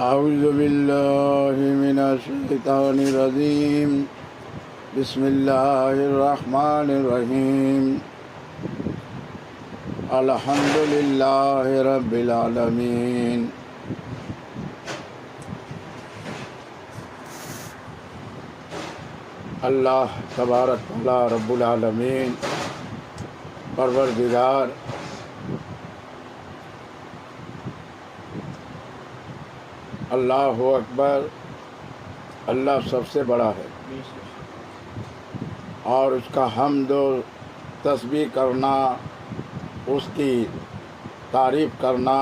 اعوذ باللہ من الشیطان الرجیم بسم اللہ الرحمن الرحیم الحمد للہ رب العالمین اللہ تبارک تعالی رب العالمین پروردگار اللہ اکبر، اللہ سب سے بڑا ہے اور اس کا حمد و تسبیح کرنا، اس کی تعریف کرنا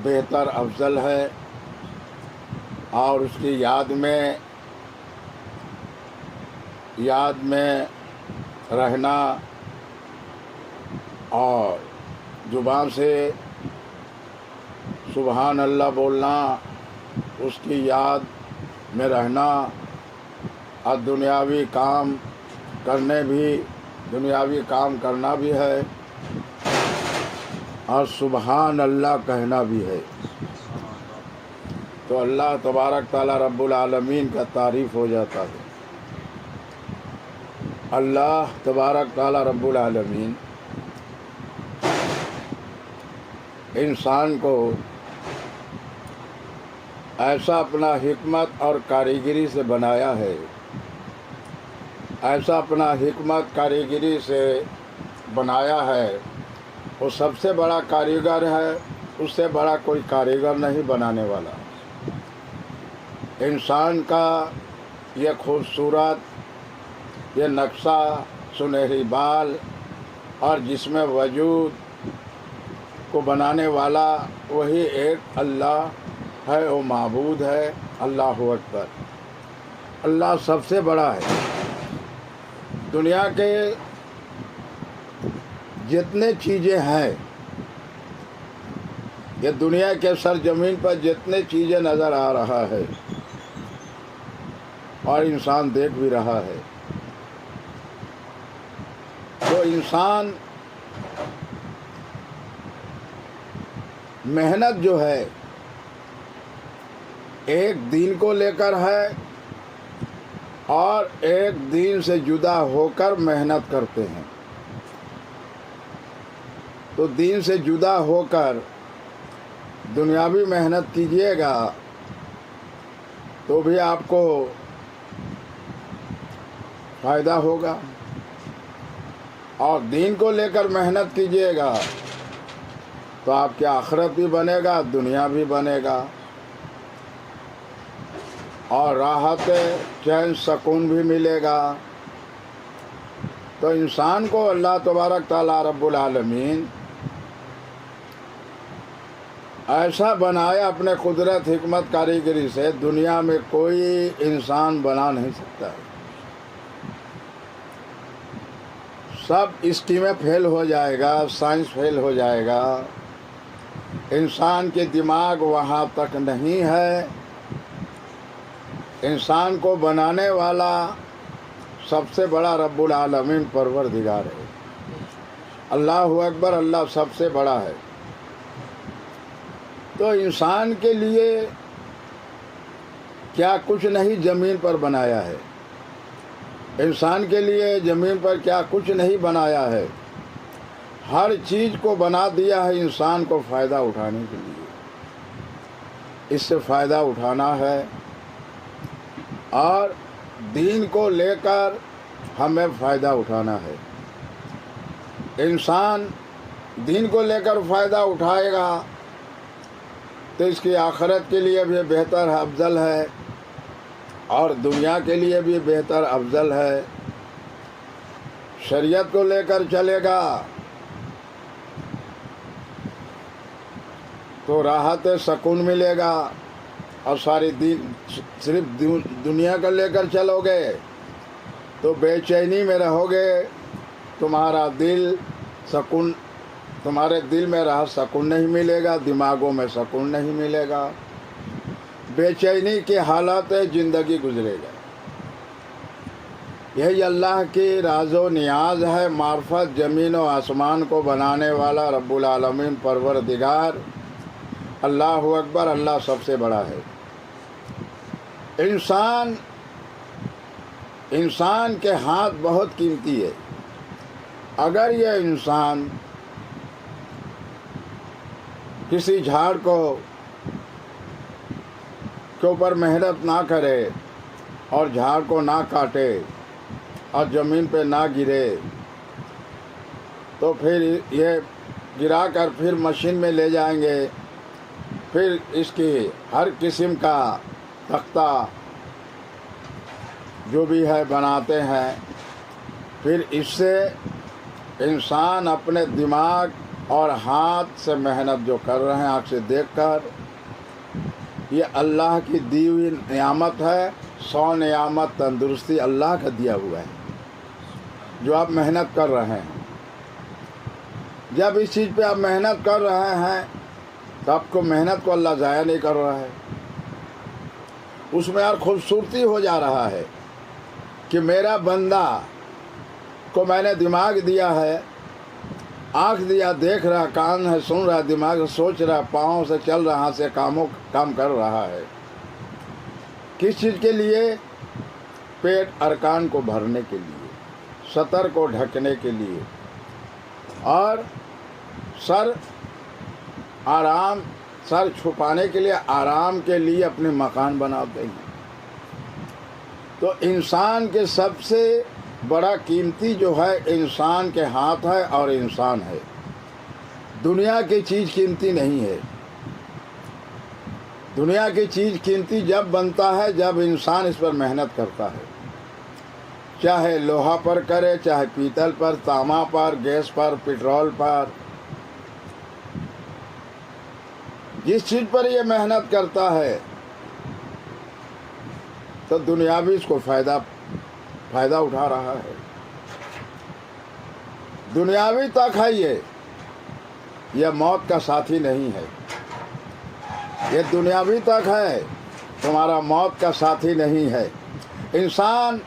بہتر افضل ہے، اور اس کی یاد میں رہنا اور زبان سے سبحان اللہ بولنا، اس کی یاد میں رہنا اور دنیاوی کام کرنا بھی ہے اور سبحان اللہ کہنا بھی ہے، تو اللہ تبارک تعالی رب العالمین کا تعریف ہو جاتا ہے۔ اللہ تبارک تعالی رب العالمین انسان کو ایسا اپنا حکمت اور کاریگری سے بنایا ہے، وہ سب سے بڑا کاریگر ہے، اس سے بڑا کوئی کاریگر نہیں بنانے والا۔ انسان کا یہ خوبصورت یہ نقشہ، سنہری بال اور جسم وجود کو بنانے والا وہی ایک اللہ ہے، وہ معبود ہے۔ اللہ اکبر، اللہ سب سے بڑا ہے۔ دنیا کے جتنے چیزیں ہیں، یہ دنیا کے سرزمین پر جتنے چیزیں نظر آ رہا ہے اور انسان دیکھ بھی رہا ہے، تو انسان محنت جو ہے ایک دین کو لے کر ہے اور ایک دین سے جدا ہو کر محنت کرتے ہیں۔ تو دین سے جدا ہو کر دنیاوی محنت کیجیے گا تو بھی آپ کو فائدہ ہوگا، اور دین کو لے کر محنت کیجیے گا تو آپ کی آخرت بھی بنے گا، دنیا بھی بنے گا، اور راحت چین سکون بھی ملے گا۔ تو انسان کو اللہ تبارک تعالی رب العالمین ایسا بنایا اپنے قدرت حکمت کاریگری سے، دنیا میں کوئی انسان بنا نہیں سکتا ہے۔ سب اسکیمیں فیل ہو جائے گا، سائنس فیل ہو جائے گا، انسان کے دماغ وہاں تک نہیں ہے۔ انسان کو بنانے والا سب سے بڑا رب العالمین پروردگار ہے۔ اللہ اکبر، اللہ سب سے بڑا ہے۔ تو انسان کے لیے کیا کچھ نہیں زمین پر بنایا ہے، انسان کے لیے زمین پر کیا کچھ نہیں بنایا ہے، ہر چیز کو بنا دیا ہے انسان کو فائدہ اٹھانے کے لیے۔ اس سے فائدہ اٹھانا ہے اور دین کو لے کر ہمیں فائدہ اٹھانا ہے۔ انسان دین کو لے کر فائدہ اٹھائے گا تو اس کی آخرت کے لیے بھی بہتر افضل ہے اور دنیا کے لیے بھی بہتر افضل ہے۔ شریعت کو لے کر چلے گا تو راحت سکون ملے گا، اور ساری دین صرف دنیا کا لے کر چلو گے تو بے چینی میں رہو گے، تمہارے دل میں سکون نہیں ملے گا، دماغوں میں سکون نہیں ملے گا، بے چینی کی حالت زندگی گزرے گا۔ یہی اللہ کی راز و نیاز ہے، معرفت زمین و آسمان کو بنانے والا رب العالمین پروردگار اللہ اکبر، اللہ سب سے بڑا ہے۔ انسان کے ہاتھ بہت قیمتی ہے۔ اگر یہ انسان کسی جھاڑ کے اوپر محنت نہ کرے اور جھاڑ کو نہ کاٹے اور زمین پہ نہ گرے تو پھر یہ گرا کر پھر مشین میں لے جائیں گے، پھر اس کی ہر قسم کا تختہ جو بھی ہے بناتے ہیں۔ پھر اس سے انسان اپنے دماغ اور ہاتھ سے محنت جو کر رہے ہیں آنکھ سے دیکھ کر، یہ اللہ کی دی ہوئی نعمت ہے۔ 100 نعمت تندرستی اللہ کا دیا ہوا ہے جو آپ محنت کر رہے ہیں۔ جب اس چیز پہ آپ محنت کر رہے ہیں تو آپ کو محنت کو اللہ ضائع نہیں کر رہا ہے، اس میں اور خوبصورتی ہو جا رہا ہے کہ میرا بندہ کو میں نے دماغ دیا ہے، آنکھ دیا دیکھ رہا، کان ہے سن رہا، دماغ سے سوچ رہا، پاؤں سے چل رہا، ہاتھ سے کام کر رہا ہے۔ کس چیز کے لیے؟ پیٹ ارکان کو بھرنے کے لیے، سطر کو ڈھکنے کے لیے، اور سر چھپانے کے لیے، آرام کے لیے اپنے مکان بناتے ہیں۔ تو انسان کے سب سے بڑا قیمتی جو ہے انسان کے ہاتھ ہے اور انسان ہے۔ دنیا کی چیز قیمتی نہیں ہے۔ دنیا کی چیز قیمتی جب بنتا ہے جب انسان اس پر محنت کرتا ہے، چاہے لوہا پر کرے، چاہے پیتل پر، تانبا پر، گیس پر، پٹرول پر، جس چیز پر یہ محنت کرتا ہے تو دنیاوی اس کو فائدہ اٹھا رہا ہے۔ دنیاوی تک ہے یہ موت کا ساتھی نہیں ہے۔ یہ دنیاوی تک ہے، تمہارا موت کا ساتھی نہیں ہے۔ انسان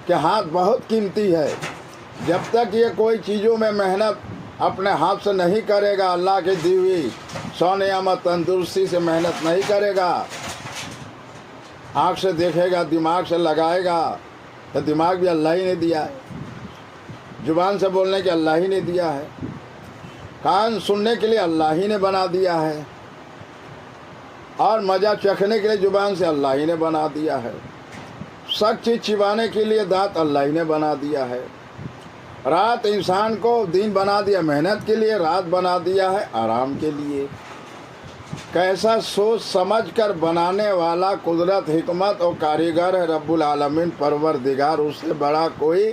کے ہاتھ بہت قیمتی ہے۔ جب تک یہ کوئی چیزوں میں محنت اپنے ہاتھ سے نہیں کرے گا، اللہ کی دی ہوئی 100 نعمت تندرستی سے محنت نہیں کرے گا، آنکھ سے دیکھے گا، دماغ سے لگائے گا، تو دماغ بھی اللہ ہی نے دیا ہے، زبان سے بولنے کے اللہ ہی نے دیا ہے، کان سننے کے لیے اللہ ہی نے بنا دیا ہے، اور مزہ چکھنے کے لیے زبان سے اللہ ہی نے بنا دیا ہے، سب چیز چبانے کے لیے دانت اللہ ہی نے بنا دیا ہے۔ رات انسان کو دن بنا دیا محنت کے لیے، رات بنا دیا ہے آرام کے لیے۔ کیسا سوچ سمجھ کر بنانے والا قدرت، حکمت اور کاریگر ہے رب العالمین پروردگار، اس سے بڑا کوئی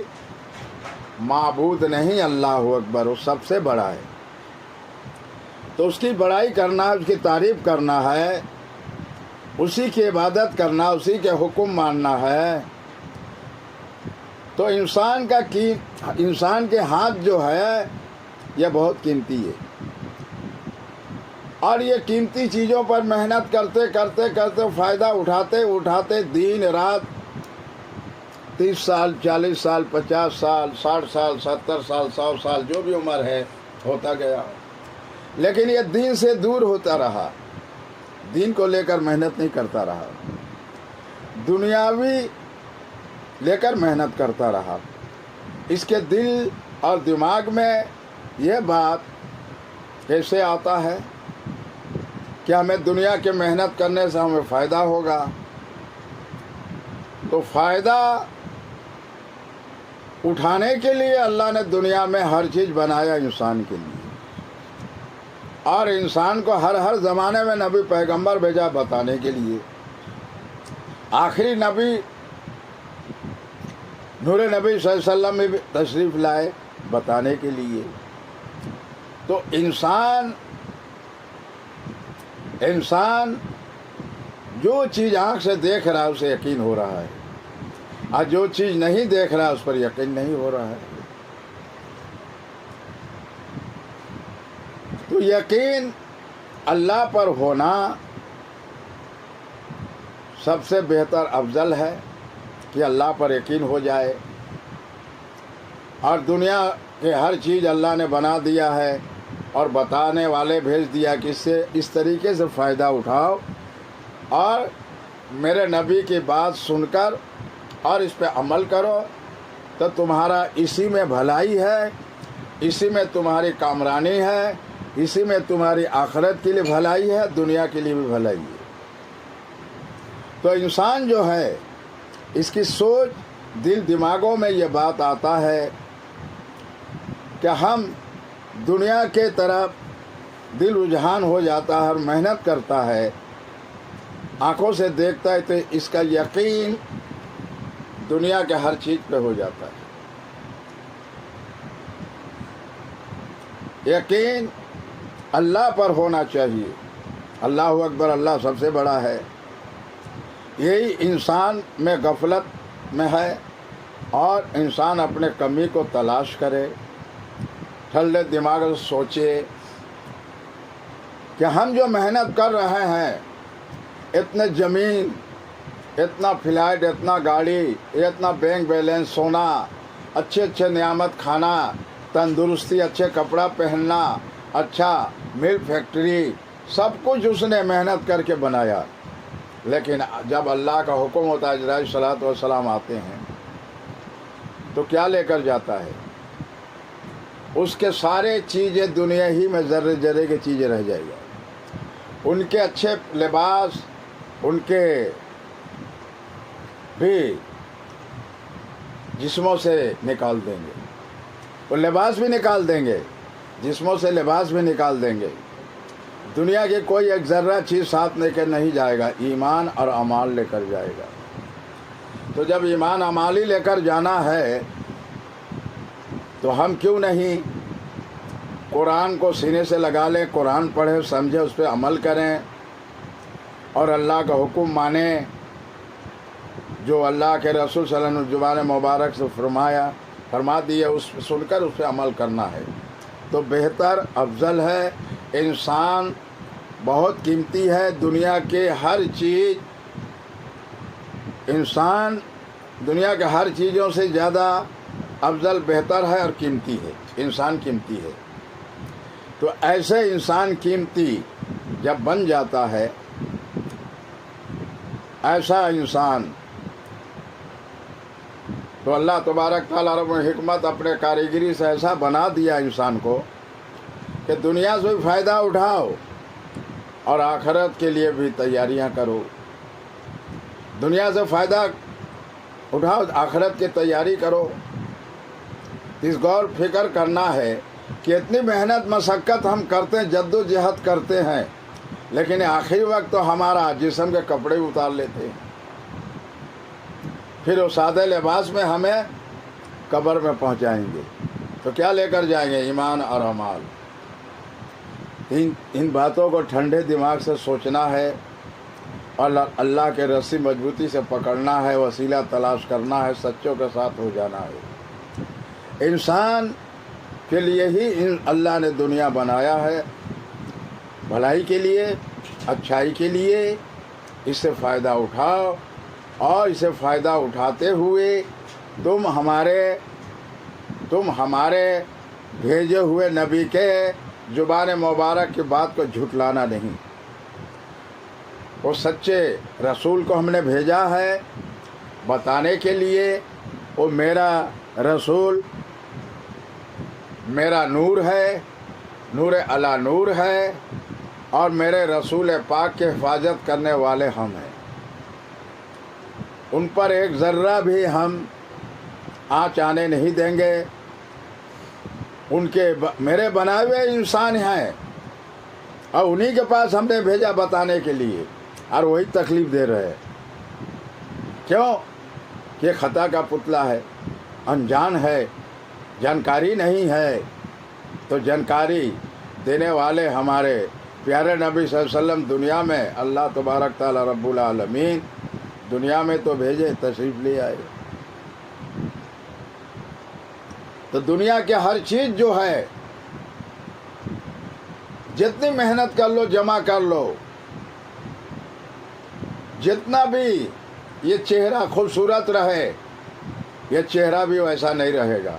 معبود نہیں۔ اللہ اکبر، وہ سب سے بڑا ہے۔ تو اس کی بڑائی کرنا ہے، اس کی تعریف کرنا ہے، اسی کی عبادت کرنا، اسی کے حکم ماننا ہے۔ تو انسان کے ہاتھ جو ہے یہ بہت قیمتی ہے، اور یہ قیمتی چیزوں پر محنت کرتے فائدہ اٹھاتے دن رات 30 سال 40 سال 50 سال 60 سال 70 سال 100 سال جو بھی عمر ہے ہوتا گیا، لیکن یہ دین سے دور ہوتا رہا، دین کو لے کر محنت نہیں کرتا رہا، دنیاوی لے کر محنت کرتا رہا۔ اس کے دل اور دماغ میں یہ بات کیسے آتا ہے کہ ہمیں دنیا کے محنت کرنے سے ہمیں فائدہ ہوگا؟ تو فائدہ اٹھانے کے لیے اللہ نے دنیا میں ہر چیز بنایا انسان کے لیے، اور انسان کو ہر زمانے میں نبی پیغمبر بھیجا بتانے کے لیے۔ آخری نبی نور نبی صلی اللہ علیہ وسلم میں بھی تشریف لائے بتانے کے لیے۔ تو انسان جو چیز آنکھ سے دیکھ رہا ہے اسے یقین ہو رہا ہے، اور جو چیز نہیں دیکھ رہا اس پر یقین نہیں ہو رہا ہے۔ تو یقین اللہ پر ہونا سب سے بہتر افضل ہے کہ اللہ پر یقین ہو جائے، اور دنیا کے ہر چیز اللہ نے بنا دیا ہے، اور بتانے والے بھیج دیا کہ اس طریقے سے فائدہ اٹھاؤ اور میرے نبی کی بات سن کر اور اس پہ عمل کرو، تو تمہارا اسی میں بھلائی ہے، اسی میں تمہاری کامرانی ہے، اسی میں تمہاری آخرت کے لیے بھلائی ہے، دنیا کے لیے بھی بھلائی ہے۔ تو انسان جو ہے اس کی سوچ دل دماغوں میں یہ بات آتا ہے کہ ہم دنیا کے طرف دل رجحان ہو جاتا ہے اور محنت کرتا ہے، آنکھوں سے دیکھتا ہے، تو اس کا یقین دنیا کے ہر چیز پہ ہو جاتا ہے۔ یقین اللہ پر ہونا چاہیے، اللہ اکبر، اللہ سب سے بڑا ہے۔ یہی انسان میں غفلت میں ہے، اور انسان اپنے کمی کو تلاش کرے، ٹھنڈے دماغ سے سوچے کہ ہم جو محنت کر رہے ہیں، اتنے زمین، اتنا فلائٹ، اتنا گاڑی، اتنا بینک بیلنس، سونا، اچھے اچھے نعمت کھانا، تندرستی، اچھے کپڑا پہننا، اچھا مل فیکٹری، سب کچھ اس نے محنت کر کے بنایا۔ لیکن جب اللہ کا حکم ہوتا ہے، جبرائیل صلاۃ والسلام آتے ہیں تو کیا لے کر جاتا ہے؟ اس کے سارے چیزیں دنیا ہی میں ذرے ذرے کی چیزیں رہ جائے گا۔ ان کے اچھے لباس، ان کے بھی جسموں سے نکال دیں گے، وہ لباس بھی نکال دیں گے، جسموں سے لباس بھی نکال دیں گے۔ دنیا کی کوئی ایک ذرہ چیز ساتھ لے کر نہیں جائے گا، ایمان اور اعمال لے کر جائے گا۔ تو جب ایمان اعمال ہی لے کر جانا ہے تو ہم کیوں نہیں قرآن کو سینے سے لگا لیں، قرآن پڑھیں، سمجھیں، اس پہ عمل کریں اور اللہ کا حکم مانیں، جو اللہ کے رسول صلی اللہ علیہ وسلم نے زبان مبارک سے فرما دیا، اس سن کر اس پہ عمل کرنا ہے۔ تو بہتر، افضل ہے۔ انسان بہت قیمتی ہے، دنیا کے ہر چیز، انسان دنیا کے ہر چیزوں سے زیادہ افضل، بہتر ہے اور قیمتی ہے، انسان قیمتی ہے۔ تو ایسے انسان قیمتی جب بن جاتا ہے، ایسا انسان، تو اللہ تبارک تعالیٰ رب الحکمت اپنے کاریگری سے ایسا بنا دیا انسان کو کہ دنیا سے بھی فائدہ اٹھاؤ اور آخرت کے لیے بھی تیاریاں کرو۔ دنیا سے فائدہ اٹھاؤ، آخرت کی تیاری کرو۔ اس غور فکر کرنا ہے کہ اتنی محنت مشقت ہم کرتے ہیں، جد و جہد کرتے ہیں، لیکن آخری وقت تو ہمارا جسم کے کپڑے اتار لیتے ہیں، پھر وہ سادے لباس میں ہمیں قبر میں پہنچائیں گے، تو کیا لے کر جائیں گے؟ ایمان اور اعمال۔ ان باتوں کو ٹھنڈے دماغ سے سوچنا ہے اور اللہ کے رسی مضبوطی سے پکڑنا ہے، وسیلہ تلاش کرنا ہے، سچوں کے ساتھ ہو جانا ہے۔ انسان کے لیے ہی اللہ نے دنیا بنایا ہے، بھلائی کے لیے، اچھائی کے لیے۔ اس سے فائدہ اٹھاؤ اور اسے فائدہ اٹھاتے ہوئے تم ہمارے بھیجے ہوئے نبی کے زبان مبارک کی بات کو جھٹلانا نہیں۔ وہ سچے رسول کو ہم نے بھیجا ہے بتانے کے لیے، وہ میرا رسول میرا نور ہے، نور علی نور ہے، اور میرے رسول پاک کی حفاظت کرنے والے ہم ہیں۔ ان پر ایک ذرہ بھی ہم آنچ آنے نہیں دیں گے۔ ان کے میرے بنائے ہوئے انسان ہیں اور انہی کے پاس ہم نے بھیجا بتانے کے لیے، اور وہی تکلیف دے رہے ہیں۔ کیوں؟ کہ خطا کا پتلا ہے، انجان ہے، جانکاری نہیں ہے۔ تو جانکاری دینے والے ہمارے پیارے نبی صلی اللہ علیہ وسلم دنیا میں اللہ تبارک تعالیٰ رب العالمین دنیا میں تو بھیجے، تشریف لے آئے۔ تو دنیا کی ہر چیز جو ہے، جتنی محنت کر لو، جمع کر لو، جتنا بھی یہ چہرہ خوبصورت رہے، یہ چہرہ بھی ویسا نہیں رہے گا۔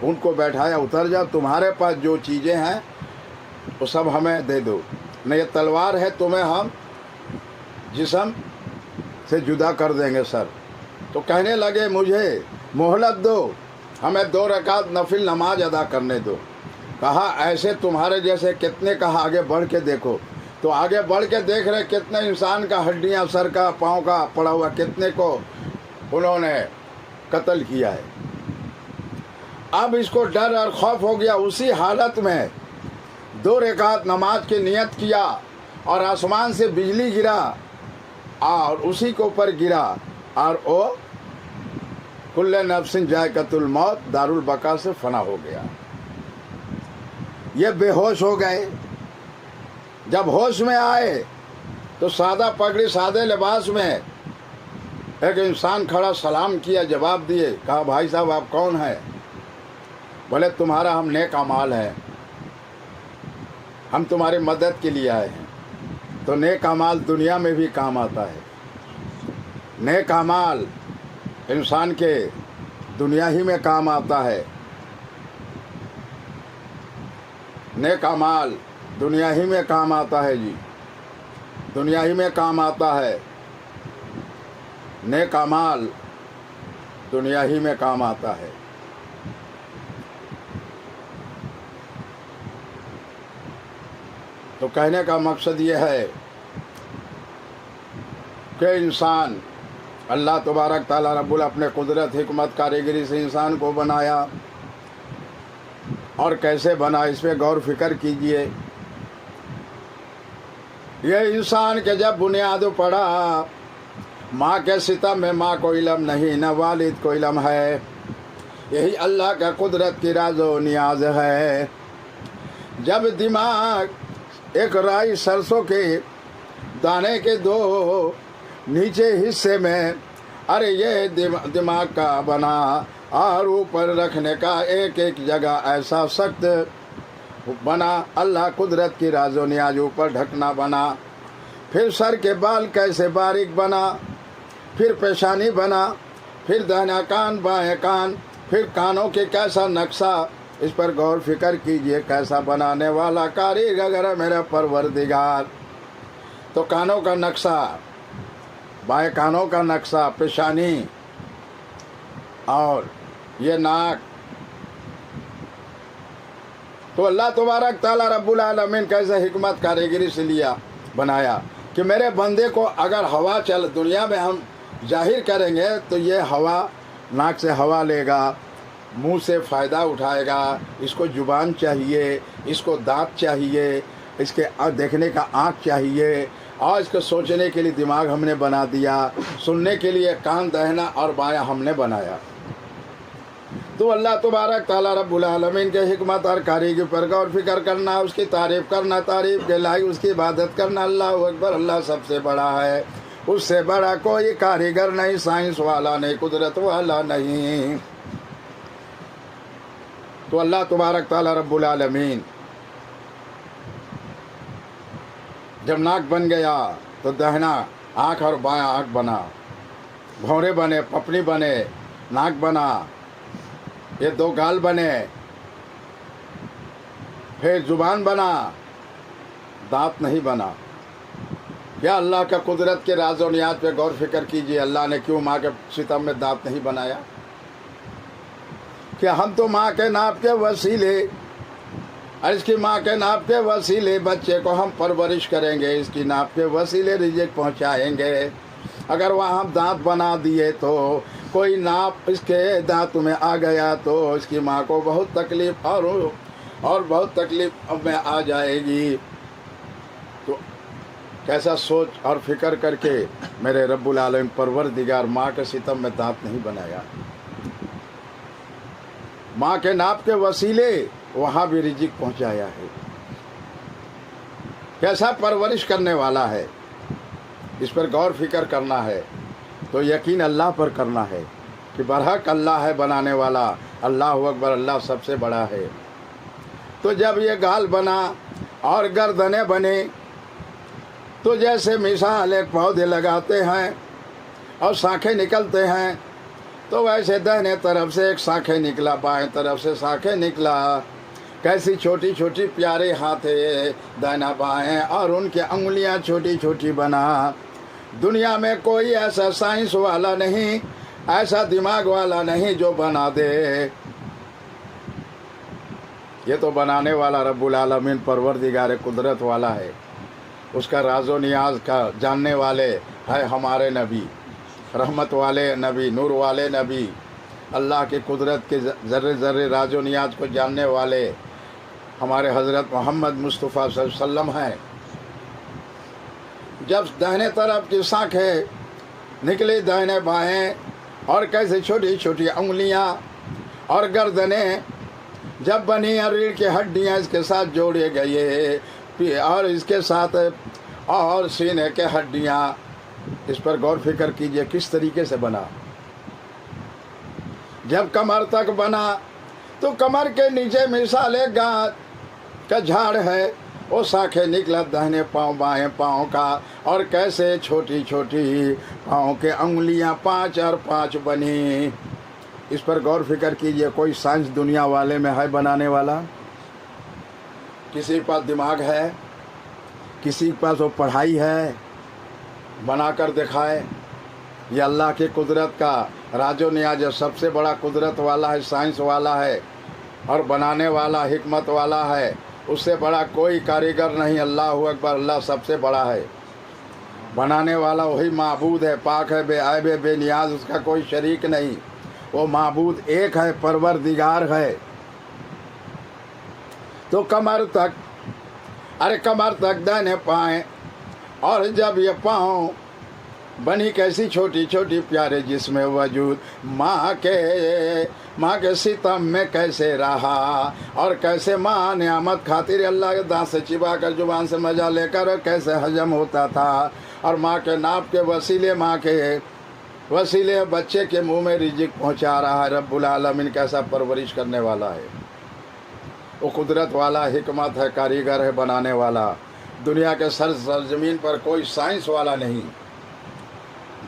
ان کو بیٹھایا اتر جاؤ، تمہارے پاس جو چیزیں ہیں وہ سب ہمیں دے دو، نہ یہ تلوار ہے تمہیں ہم جسم سے جدا کر دیں گے سر۔ تو کہنے لگے مجھے مہلت دو، ہمیں 2 رکعت نفل نماز ادا کرنے دو۔ کہا ایسے تمہارے جیسے کتنے، کہا آگے بڑھ کے دیکھو۔ تو آگے بڑھ کے دیکھ رہے کتنے انسان کا ہڈیاں سر کا پاؤں کا پڑا ہوا، کتنے کو انہوں نے قتل کیا ہے۔ اب اس کو ڈر اور خوف ہو گیا، اسی حالت میں 2 رکعت نماز کی نیت کیا اور آسمان سے بجلی گرا اور اسی کے اوپر گرا اور وہ کل نفس ذائقۃ الموت دارالبقا سے فنا ہو گیا۔ یہ بے ہوش ہو گئے۔ جب ہوش میں آئے تو سادہ پگڑی سادے لباس میں ایک انسان کھڑا، سلام کیا، جواب دیے۔ کہا بھائی صاحب آپ کون ہیں؟ بولے تمہارا ہم نیک اعمال ہیں، ہم تمہاری مدد کے لیے آئے ہیں۔ تو نیک اعمال دنیا میں بھی کام آتا ہے، نیک اعمال انسان کے دنیا ہی میں کام آتا ہے، نیک اعمال دنیا ہی میں کام آتا ہے جی، دنیا ہی میں کام آتا ہے، نیک اعمال دنیا ہی میں کام آتا ہے۔ تو کہنے کا مقصد یہ ہے کہ انسان، اللہ تبارک تعالیٰ رب اپنے قدرت حکمت کاریگری سے انسان کو بنایا، اور کیسے بنا اس پہ غور فکر کیجئے۔ یہ انسان کے جب بنیاد پڑا، ماں کے ستم میں ماں کو علم نہیں، نہ والد کو علم ہے، یہی اللہ کا قدرت کی راز و نیاز ہے۔ جب دماغ ایک رائی سرسوں کے دانے کے 2 نیچے حصے میں، ارے یہ دماغ کا بنا، اور اوپر رکھنے کا ایک جگہ ایسا سخت بنا، اللہ قدرت کی راز و نیاز، اوپر ڈھکنا بنا، پھر سر کے بال کیسے باریک بنا، پھر پیشانی بنا، پھر داہنا کان بائیں کان، پھر کانوں کے کیسا نقشہ، اس پر غور فکر کیجئے، کیسا بنانے والا کاریگر ہے میرا پروردگار۔ تو کانوں کا نقشہ، بائیں کانوں کا نقشہ، پیشانی اور یہ ناک، تو اللہ تبارک تعالیٰ رب العالمین کیسے حکمت کاریگری سے لیا بنایا کہ میرے بندے کو اگر ہوا چل دنیا میں ہم ظاہر کریں گے تو یہ ہوا، ناک سے ہوا لے گا، منہ سے فائدہ اٹھائے گا، اس کو زبان چاہیے، اس کو دانت چاہیے، اس کے دیکھنے کا آنکھ چاہیے، اور اس کو سوچنے کے لیے دماغ ہم نے بنا دیا، سننے کے لیے کان دہنا اور بایاں ہم نے بنایا۔ تو اللہ تبارک تعالیٰ رب العالمین کے حکمت اور کاریگری پر غور فکر کرنا، اس کی تعریف کرنا، تعریف کے لائق اس کی عبادت کرنا۔ اللہ اکبر، اللہ سب سے بڑا ہے، اس سے بڑا کوئی کاریگر نہیں، سائنس والا نہیں، قدرت والا نہیں۔ تو اللہ تبارک تعالیٰ رب العالمین جب ناک بن گیا تو دہنا آنکھ اور بایاں آنکھ بنا، بھونرے بنے، پپڑی بنے، ناک بنا، یہ 2 گال بنے، پھر زبان بنا، دانت نہیں بنا۔ کیا اللہ کا قدرت کے راز و نیاز پہ غور فکر کیجئے، اللہ نے کیوں ماں کے ستم میں دانت نہیں بنایا؟ کہ ہم تو ماں کے ناپ کے وسیلے، اور اس کی ماں کے ناپ کے وسیلے بچے کو ہم پرورش کریں گے، اس کی ناپ کے وسیلے رزق پہنچائیں گے۔ اگر وہاں ہم دانت بنا دیے تو کوئی ناپ اس کے دانت میں آ گیا تو اس کی ماں کو بہت تکلیف اور بہت تکلیف میں آ جائے گی۔ تو کیسا سوچ اور فکر کر کے میرے رب العالمین پروردگار ماں کے ستم میں دانت نہیں بنایا، ماں کے ناپ کے وسیلے وہاں بھی رزق پہنچایا ہے۔ کیسا پرورش کرنے والا ہے، اس پر غور فکر کرنا ہے، تو یقین اللہ پر کرنا ہے کہ برحق اللہ ہے بنانے والا، اللہ اکبر، اللہ سب سے بڑا ہے۔ تو جب یہ گال بنا اور گردنیں بنے تو جیسے مثال ایک پودے لگاتے ہیں اور شاخیں نکلتے ہیں، تو ویسے دہنے طرف سے ایک شاخے نکلا، بائیں طرف سے شاخے نکلا، کیسی چھوٹی چھوٹی پیارے ہاتھ دائنا بائیں، اور ان کی انگلیاں چھوٹی چھوٹی بنا۔ دنیا میں کوئی ایسا سائنس والا نہیں، ایسا دماغ والا نہیں جو بنا دے۔ یہ تو بنانے والا رب العالمین پروردگار قدرت والا ہے، اس کا راز و نیاز کا جاننے والے ہے ہمارے نبی، رحمت والے نبی، نور والے نبی، اللہ کی قدرت کے ذرے ذرے راز و نیاز کو جاننے والے ہمارے حضرت محمد مصطفیٰ صلی اللہ علیہ وسلم ہیں۔ جب دہنے طرف کی شاخیں نکلی دہنے بائیں، اور کیسے چھوٹی چھوٹی انگلیاں اور گردنیں جب بنی، اور ریڑھ کی ہڈیاں اس کے ساتھ جوڑے گئے، اور اس کے ساتھ اور سینے کے ہڈیاں، اس پر غور فکر کیجئے کس طریقے سے بنا۔ جب کمر تک بنا تو کمر کے نیچے مثال گانٹ کا جھاڑ ہے، وہ شاخیں نکلا دہنے پاؤں بائیں پاؤں کا، اور کیسے چھوٹی چھوٹی پاؤں کے انگلیاں 5 اور 5 بنی۔ اس پر غور فکر کیجئے، کوئی سائنس دنیا والے میں ہے بنانے والا؟ کسی کے پاس دماغ ہے؟ کسی کے پاس وہ پڑھائی ہے بنا کر دکھائے؟ یہ اللہ کی قدرت کا راز و نیاز، سب سے بڑا قدرت والا ہے، سائنس والا ہے، اور بنانے والا حکمت والا ہے، اس سے بڑا کوئی کاریگر نہیں۔ اللہ اکبر، اللہ سب سے بڑا ہے، بنانے والا وہی معبود ہے، پاک ہے، بے عیب ہے، بے نیاز، اس کا کوئی شریک نہیں، وہ معبود ایک ہے، پروردگار ہے۔ تو کمر تک، ارے کمر تک دہنے پائیں، اور جب یہ پاؤں بنی کیسی چھوٹی چھوٹی پیارے جسم وجود، ماں کے ستم میں کیسے رہا، اور کیسے ماں نعمت خاطر اللہ کے دانت سے چبا کر زبان سے مزہ لے کر کیسے ہضم ہوتا تھا، اور ماں کے ناپ کے وسیلے، ماں کے وسیلے بچے کے منہ میں رزق پہنچا رہا ہے۔ رب العالمین کیسا پرورش کرنے والا ہے، وہ قدرت والا، حکمت ہے، کاریگر ہے، بنانے والا۔ دنیا کے سرزمین پر کوئی سائنس والا نہیں،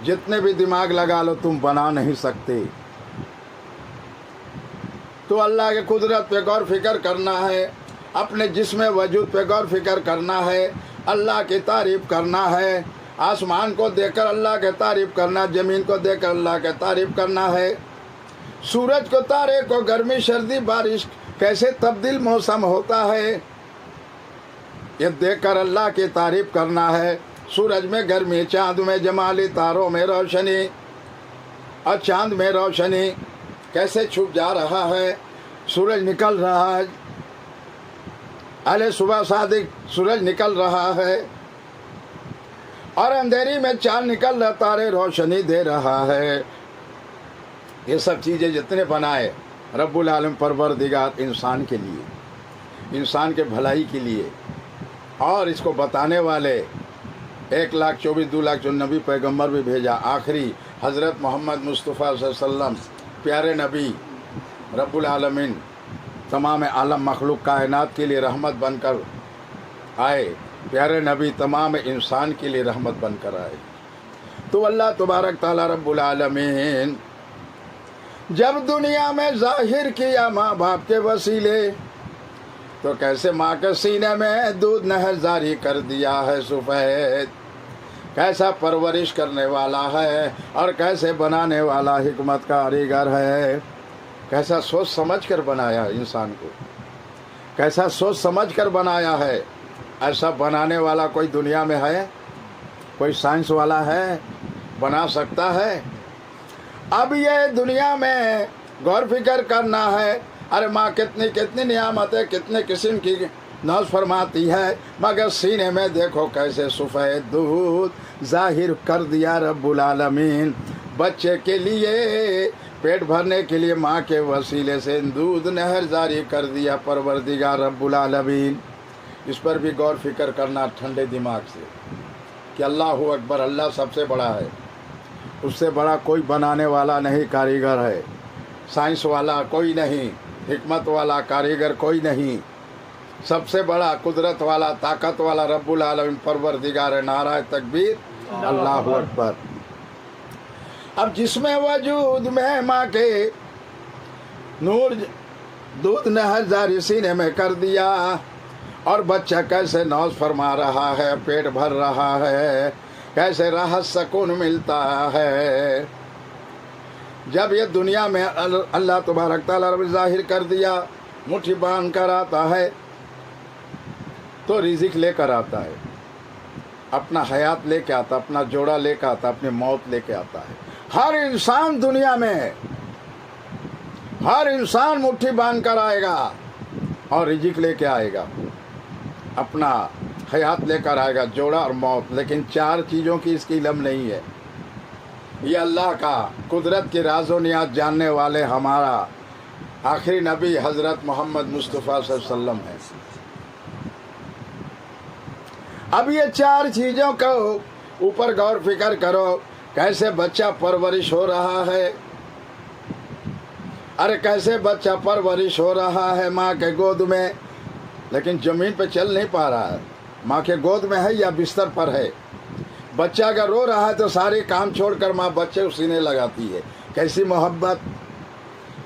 جتنے بھی دماغ لگا لو تم بنا نہیں سکتے۔ تو اللہ کے قدرت پہ غور فکر کرنا ہے، اپنے جسم وجود پہ غور فکر کرنا ہے، اللہ کی تعریف کرنا ہے، آسمان کو دیکھ کر اللہ کی تعریف کرنا، زمین کو دیکھ کر اللہ کی تعریف کرنا ہے، سورج کو، تارے کو، گرمی سردی بارش کیسے تبدیل موسم ہوتا ہے، یہ دیکھ کر اللہ کی تعریف کرنا ہے۔ سورج میں گرمی، چاند میں جمالی، تاروں میں روشنی، اور چاند میں روشنی کیسے چھپ جا رہا ہے، سورج نکل رہا ہے، اہل صبح صادق سورج نکل رہا ہے، اور اندھیری میں چاند نکل رہا، تارے روشنی دے رہا ہے۔ یہ سب چیزیں جتنے بنائے رب العالمین پروردگار انسان کے لیے، انسان کے بھلائی کے لیے، اور اس کو بتانے والے 1,24,000 2,00,000 جو نبی پیغمبر بھی بھیجا، آخری حضرت محمد مصطفیٰ صلی اللہ علیہ وسلم پیارے نبی، رب العالمین تمام عالم مخلوق کائنات کے لیے رحمت بن کر آئے، پیارے نبی تمام انسان کے لیے رحمت بن کر آئے۔ تو اللہ تبارک تعالیٰ رب العالمین جب دنیا میں ظاہر کیا ماں باپ کے وسیلے، تو کیسے ماں کے سینے میں دودھ نہر جاری کر دیا ہے سفید، کیسا پرورش کرنے والا ہے، اور کیسے بنانے والا حکمت کاریگر ہے، کیسا سوچ سمجھ کر بنایا انسان کو، کیسا سوچ سمجھ کر بنایا ہے۔ ایسا بنانے والا کوئی دنیا میں ہے؟ کوئی سائنس والا ہے بنا سکتا ہے؟ اب یہ دنیا میں غور فکر کرنا ہے، ارے ماں کتنی کتنی نعمتیں، کتنے قسم کی نوز فرماتی ہے، مگر سینے میں دیکھو کیسے سفید دودھ ظاہر کر دیا رب العالمین بچے کے لیے، پیٹ بھرنے کے لیے ماں کے وسیلے سے دودھ نہر جاری کر دیا پروردگار رب العالمین۔ اس پر بھی غور فکر کرنا ٹھنڈے دماغ سے کہ اللہ اکبر، اللہ سب سے بڑا ہے، اس سے بڑا کوئی بنانے والا نہیں، کاریگر ہے، سائنس والا کوئی نہیں، حکمت والا کاریگر کوئی نہیں، سب سے بڑا قدرت والا طاقت والا رب العالمین پروردگار ہے۔ نعرہ تکبیر، اللہ اکبر۔ اب جسم وجود میں ماں کے نور دودھ نہر جاری سینے میں کر دیا، اور بچہ کیسے نوز فرما رہا ہے، پیٹ بھر رہا ہے، کیسے راحت سکون ملتا ہے۔ جب یہ دنیا میں اللہ تبارک تعالیٰ رب ظاہر کر دیا، مٹھی باندھ کر آتا ہے تو رزق لے کر آتا ہے، اپنا حیات لے کے آتا، اپنا جوڑا لے کے آتا، اپنی موت لے کے آتا ہے۔ ہر انسان دنیا میں ہے، ہر انسان مٹھی باندھ کر آئے گا اور رزق لے کے آئے گا، اپنا حیات لے کر آئے گا، جوڑا اور موت۔ لیکن چار چیزوں کی اس کی علم نہیں ہے۔ یہ اللہ کا قدرت کی راز و نیاز جاننے والے ہمارا آخری نبی حضرت محمد مصطفیٰ صلی اللہ علیہ وسلم ہے۔ اب یہ چار چیزوں کو اوپر غور فکر کرو، کیسے بچہ پرورش ہو رہا ہے، ارے کیسے بچہ پرورش ہو رہا ہے ماں کے گود میں، لیکن زمین پہ چل نہیں پا رہا ہے، ماں کے گود میں ہے یا بستر پر ہے۔ بچہ اگر رو رہا ہے تو سارے کام چھوڑ کر ماں بچے کو سینے لگاتی ہے۔ کیسی محبت!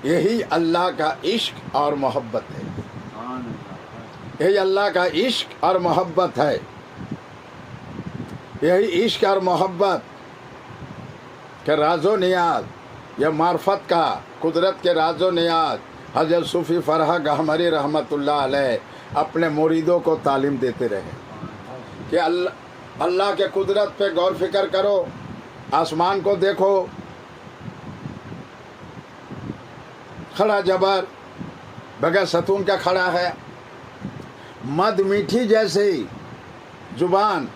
یہی اللہ کا عشق اور محبت ہے، یہی اللہ کا عشق اور محبت ہے، یہی عشق اور محبت کے راز و نیاز، یہ معرفت کا قدرت کے راز و نیاز حضرت صوفی فرح گہمری رحمۃ اللہ علیہ اپنے مریدوں کو تعلیم دیتے رہے کہ اللہ کے قدرت پہ غور فکر کرو، آسمان کو دیکھو، کھڑا جبر بغیر ستون کا کھڑا ہے، مد میٹھی جیسی زبان،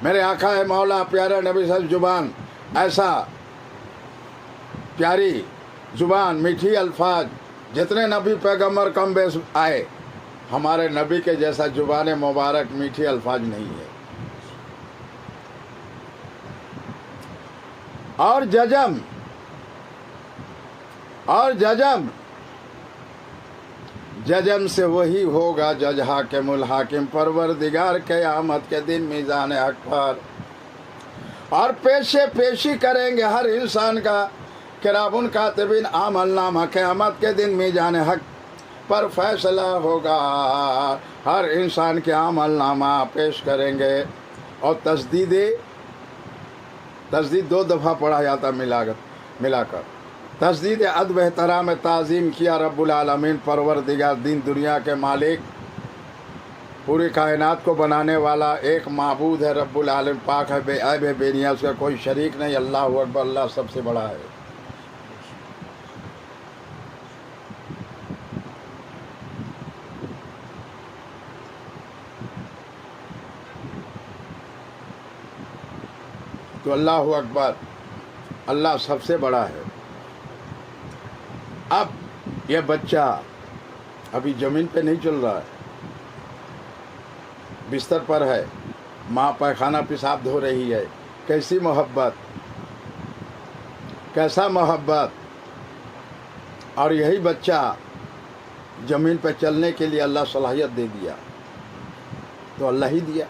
میرے آقا ہے مولا پیارا نبی صلی اللہ علیہ وسلم زبان، ایسا پیاری زبان، میٹھی الفاظ، جتنے نبی پیغمبر کم بیش آئے، ہمارے نبی کے جیسا زبان مبارک میٹھی الفاظ نہیں ہے۔ اور ججم سے وہی ہوگا جج حاکم الحاکم، پروردگار قیامت کے دن میزان حق پر، اور پیشی کریں گے ہر انسان کا کرام کاتبین عمل نامہ، قیامت کے دن میزان حق پر فیصلہ ہوگا، ہر انسان کے عمل نامہ پیش کریں گے۔ اور تسدید دو دفعہ پڑھا جاتا ملا کر، تسدید ادب احترام تعظیم کیا رب العالمین پروردگار دین دنیا کے مالک، پوری کائنات کو بنانے والا ایک معبود ہے، رب العالمین پاک ہے، بے عیب ہے، بے نیاز، اس کا کوئی شریک نہیں، اللہ اکبر، اللہ سب سے بڑا ہے۔ تو اللہ اکبر، اللہ سب سے بڑا ہے۔ اب یہ بچہ ابھی زمین پہ نہیں چل رہا ہے، بستر پر ہے، ماں پیخانہ پیشاب دھو رہی ہے، کیسی محبت، کیسا محبت! اور یہی بچہ زمین پہ چلنے کے لیے اللہ صلاحیت دے دیا، تو اللہ ہی دیا،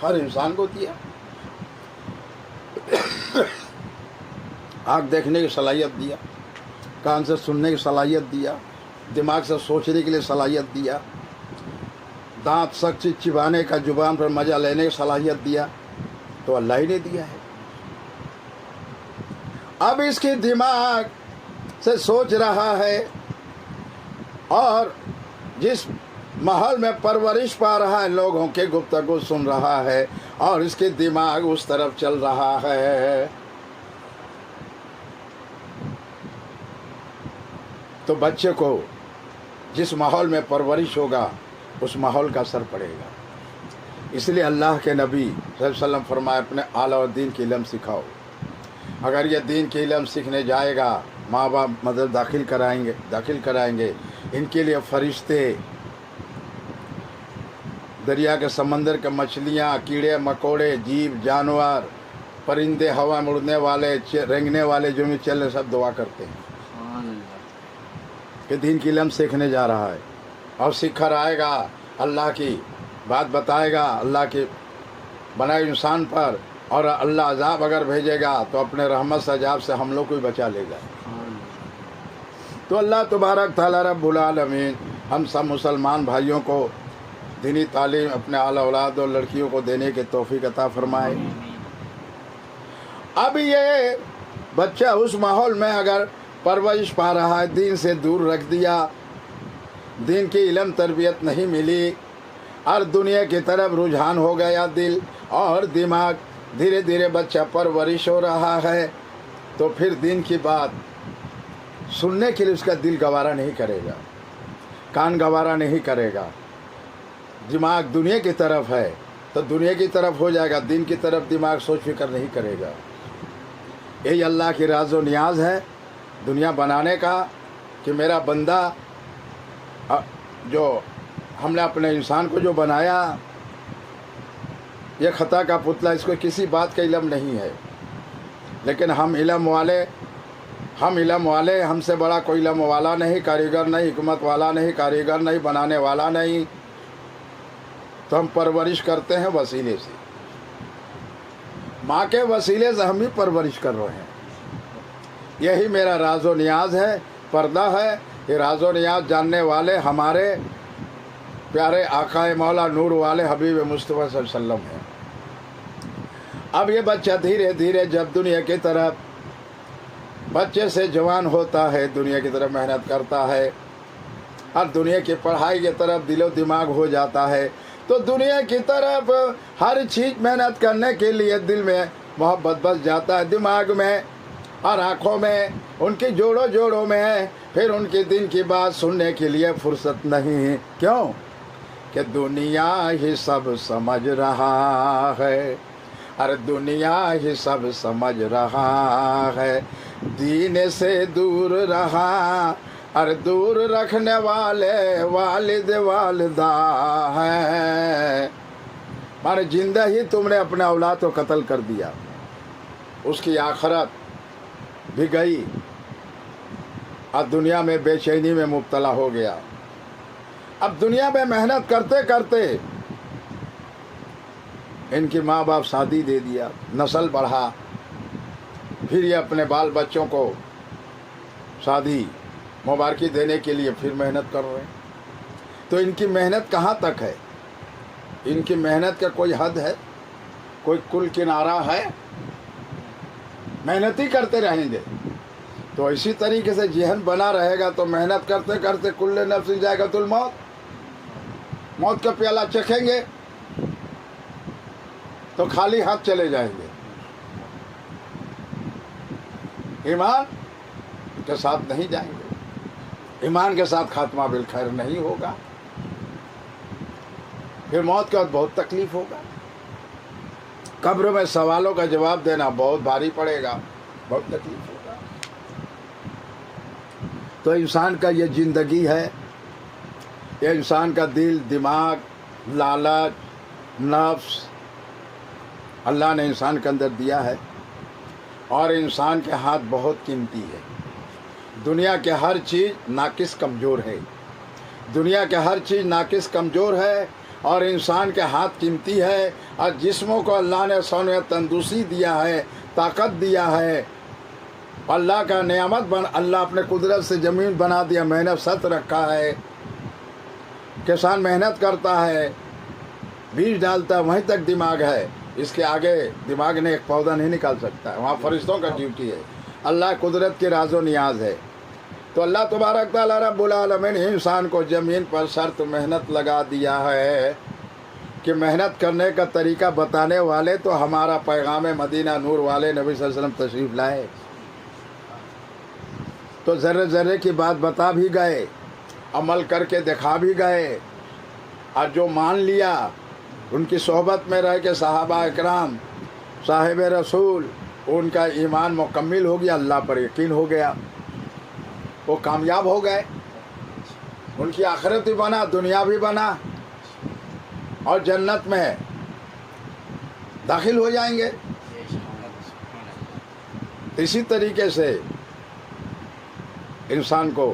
ہر انسان کو دیا۔ آنکھ دیکھنے کی صلاحیت دیا، کان سے سننے کی صلاحیت دیا، دماغ سے سوچنے کے لیے صلاحیت دیا، دانت سخت چیز چبانے کا، زبان پر مزہ لینے کی صلاحیت دیا، تو اللہ ہی نے دیا ہے۔ اب اس کی دماغ سے سوچ رہا ہے، اور جس ماحول میں پرورش پا رہا ہے لوگوں کے گفتگو سن رہا ہے، اور اس کے دماغ اس طرف چل رہا ہے، تو بچے کو جس ماحول میں پرورش ہوگا اس ماحول کا اثر پڑے گا۔ اس لیے اللہ کے نبی صلی اللہ علیہ وسلم فرمائے اپنے اعلیٰ و دین کی علم سکھاؤ۔ اگر یہ دین کی علم سیکھنے جائے گا، ماں باپ مدد داخل کرائیں گے، ان کے لیے فرشتے، دریا کے سمندر کے مچھلیاں، کیڑے مکوڑے، جیب جانور، پرندے، ہوا میں اڑنے والے، رینگنے والے، جو بھی چلے، سب دعا کرتے ہیں کہ دین کی علم سیکھنے جا رہا ہے، اور سیکھ کر آئے گا، اللہ کی بات بتائے گا، اللہ کے بنائے انسان پر اور اللہ عذاب اگر بھیجے گا تو اپنے رحمت سے عذاب سے ہم لوگ کو ہی بچا لے گا. تو اللہ تبارک تعالیٰ رب العالمین ہم سب مسلمان بھائیوں کو دینی تعلیم اپنے اعلی اولاد اور لڑکیوں کو دینے کے توفیق عطا فرمائے. اب یہ بچہ اس ماحول میں اگر پرورش پا رہا ہے، دین سے دور رکھ دیا، دین کی علم تربیت نہیں ملی اور دنیا کی طرف رجحان ہو گیا دل اور دماغ، دھیرے دھیرے بچہ پرورش ہو رہا ہے، تو پھر دین کی بات سننے کے لیے اس کا دل گوارا نہیں کرے گا، کان گوارا نہیں کرے گا. دماغ دنیا کی طرف ہے تو دنیا کی طرف ہو جائے گا، دین کی طرف دماغ سوچ فکر نہیں کرے گا. یہی اللہ کی راز و نیاز ہے دنیا بنانے کا کہ میرا بندہ جو ہم نے اپنے انسان کو جو بنایا یہ خطا کا پتلا، اس کو کسی بات کا علم نہیں ہے، لیکن ہم علم والے، ہم سے بڑا کوئی علم والا نہیں، کاریگر نہیں، حکمت والا نہیں، کاریگر نہیں، بنانے والا نہیں. تو ہم پرورش کرتے ہیں وسیلے سے، ماں کے وسیلے سے ہم بھی پرورش کر رہے ہیں. یہی میرا راز و نیاز ہے، پردہ ہے. یہ راز و نیاز جاننے والے ہمارے پیارے آقا مولا نور والے حبیب مصطفیٰ صلی اللہ علیہ وسلم ہیں. اب یہ بچہ دھیرے دھیرے جب دنیا کی طرف بچے سے جوان ہوتا ہے، دنیا کی طرف محنت کرتا ہے اور دنیا کی پڑھائی کی طرف دل و دماغ ہو جاتا ہے، تو دنیا کی طرف ہر چیز محنت کرنے کے لیے دل میں محبت بس جاتا ہے، دماغ میں اور آنکھوں میں، ان کی جوڑوں میں ہے. پھر ان کی دن کی بات سننے کے لیے فرصت نہیں. کیوں کہ دنیا ہی سب سمجھ رہا ہے، ہر دنیا ہی سب سمجھ رہا ہے، دین سے دور رہا اور دور رکھنے والے والد والدہ ہیں. مانے زندہ ہی تم نے اپنے اولاد کو قتل کر دیا، اس کی آخرت بھی گئی اور دنیا میں بے چینی میں مبتلا ہو گیا. اب دنیا میں محنت کرتے کرتے ان کی ماں باپ شادی دے دیا، نسل بڑھا، پھر یہ اپنے بال بچوں کو شادی مبارکی دینے کے لیے پھر محنت کر رہے ہیں. تو ان کی محنت کہاں تک ہے؟ ان کی محنت کا کوئی حد ہے؟ کوئی کل کنارہ ہے؟ محنت ہی کرتے رہیں گے تو اسی طریقے سے ذہن بنا رہے گا تو محنت کرتے کرتے کل نفس ذائقۃ الموت، موت کا پیالہ چکھیں گے تو خالی ہاتھ چلے جائیں گے. ایمان کے ساتھ نہیں جائیں گے، ایمان کے ساتھ خاتمہ بالخیر نہیں ہوگا. پھر موت کے بعد بہت تکلیف ہوگا، قبر میں سوالوں کا جواب دینا بہت بھاری پڑے گا، بہت تکلیف ہوگا. تو انسان کا یہ زندگی ہے، یہ انسان کا دل، دماغ، لالچ، نفس اللہ نے انسان کے اندر دیا ہے، اور انسان کے ہاتھ بہت قیمتی ہے. دنیا کے ہر چیز ناقص کمزور ہے، دنیا کے ہر چیز ناقص کمزور ہے، اور انسان کے ہاتھ قیمتی ہے. اور جسموں کو اللہ نے سونے تندرستی دیا ہے، طاقت دیا ہے. اللہ کا نعمت اللہ اپنے قدرت سے زمین بنا دیا، محنت ست رکھا ہے. کسان محنت کرتا ہے، بیج ڈالتا ہے، وہیں تک دماغ ہے، اس کے آگے دماغ نے ایک پودا نہیں نکال سکتا ہے، وہاں فرشتوں کا ڈیوٹی ہے. اللہ قدرت کی راز و نیاز ہے. تو اللہ تبارک تعالیٰ رب العالمین نے انسان کو زمین پر شرط محنت لگا دیا ہے کہ محنت کرنے کا طریقہ بتانے والے تو ہمارا پیغام مدینہ نور والے نبی صلی اللہ علیہ وسلم تشریف لائے. تو ذرے ذرے کی بات بتا بھی گئے، عمل کر کے دکھا بھی گئے، اور جو مان لیا ان کی صحبت میں رہ کے صحابہ اکرام صاحب رسول، ان کا ایمان مکمل ہو گیا، اللہ پر یقین ہو گیا، وہ کامیاب ہو گئے. ان کی آخرت بھی بنا، دنیا بھی بنا، اور جنت میں داخل ہو جائیں گے. اسی طریقے سے انسان کو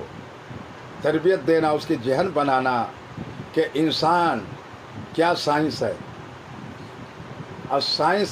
تربیت دینا، اس کی ذہن بنانا کہ انسان کیا سائنس ہے، اور سائنس